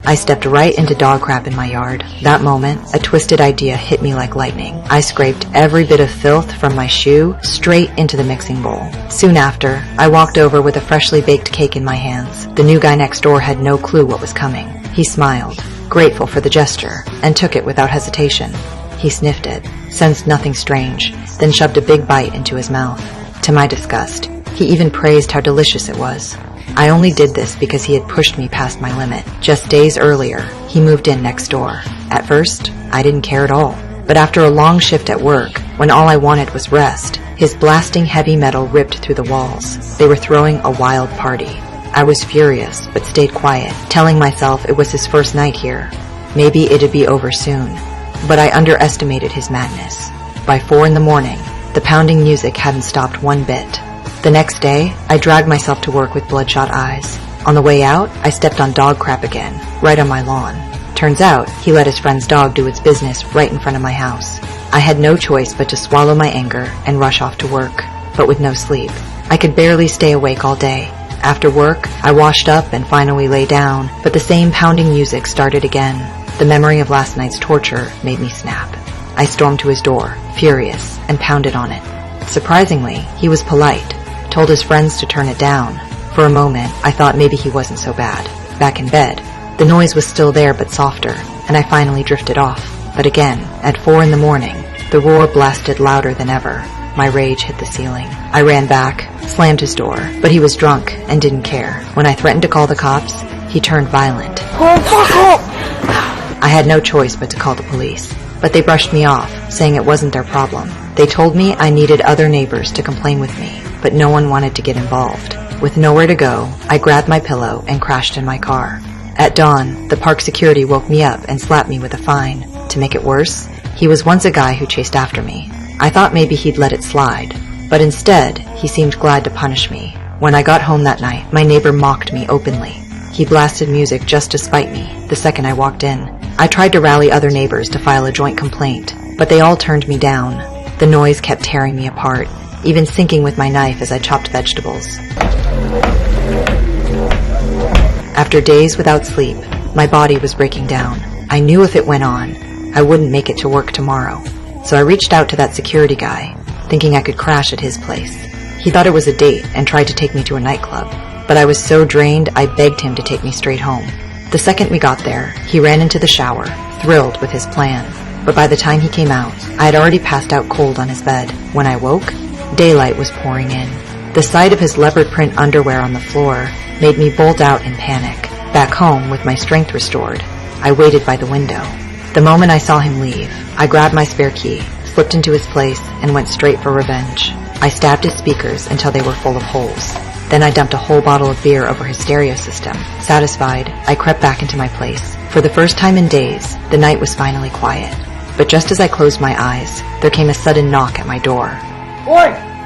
I stepped right into dog crap in my yard. That moment, a twisted idea hit me like lightning. I scraped every bit of filth from my shoe straight into the mixing bowl. Soon after, I walked over with a freshly baked cake in my hands. The new guy next door had no clue what was coming. He smiled, grateful for the gesture, and took it without hesitation. He sniffed it, sensed nothing strange, then shoved a big bite into his mouth. To my disgust, he even praised how delicious it was. I only did this because he had pushed me past my limit. Just days earlier, he moved in next door. At first, I didn't care at all. But after a long shift at work, when all I wanted was rest, his blasting heavy metal ripped through the walls. They were throwing a wild party. I was furious, but stayed quiet, telling myself it was his first night here. Maybe it'd be over soon. But I underestimated his madness. By 4 in the morning, the pounding music hadn't stopped one bit. The next day, I dragged myself to work with bloodshot eyes. On the way out, I stepped on dog crap again, right on my lawn. Turns out, he let his friend's dog do its business right in front of my house. I had no choice but to swallow my anger and rush off to work, but with no sleep. I could barely stay awake all day. After work, I washed up and finally lay down, but the same pounding music started again. The memory of last night's torture made me snap. I stormed to his door, furious, and pounded on it. Surprisingly, he was polite, told his friends to turn it down. For a moment, I thought maybe he wasn't so bad. Back in bed, the noise was still there but softer, and I finally drifted off. But again, at 4 in the morning, the roar blasted louder than ever. My rage hit the ceiling. I ran back, slammed his door, but he was drunk and didn't care. When I threatened to call the cops, he turned violent. I had no choice but to call the police, but they brushed me off, saying it wasn't their problem. They told me I needed other neighbors to complain with me, but no one wanted to get involved. With nowhere to go, I grabbed my pillow and crashed in my car. At dawn, the park security woke me up and slapped me with a fine. To make it worse, he was once a guy who chased after me. I thought maybe he'd let it slide, but instead, he seemed glad to punish me. When I got home that night, my neighbor mocked me openly. He blasted music just to spite me the second I walked in. I tried to rally other neighbors to file a joint complaint, but they all turned me down. The noise kept tearing me apart, even sinking with my knife as I chopped vegetables. After days without sleep, my body was breaking down. I knew if it went on, I wouldn't make it to work tomorrow. So I reached out to that security guy, thinking I could crash at his place. He thought it was a date and tried to take me to a nightclub, but I was so drained I begged him to take me straight home. The second we got there, he ran into the shower, thrilled with his plan. But by the time he came out, I had already passed out cold on his bed. When I woke, daylight was pouring in. The sight of his leopard print underwear on the floor made me bolt out in panic. Back home, with my strength restored, I waited by the window. The moment I saw him leave, I grabbed my spare key, slipped into his place, and went straight for revenge. I stabbed his speakers until they were full of holes. Then I dumped a whole bottle of beer over his stereo system. Satisfied, I crept back into my place. For the first time in days, the night was finally quiet. But just as I closed my eyes, there came a sudden knock at my door. Oi!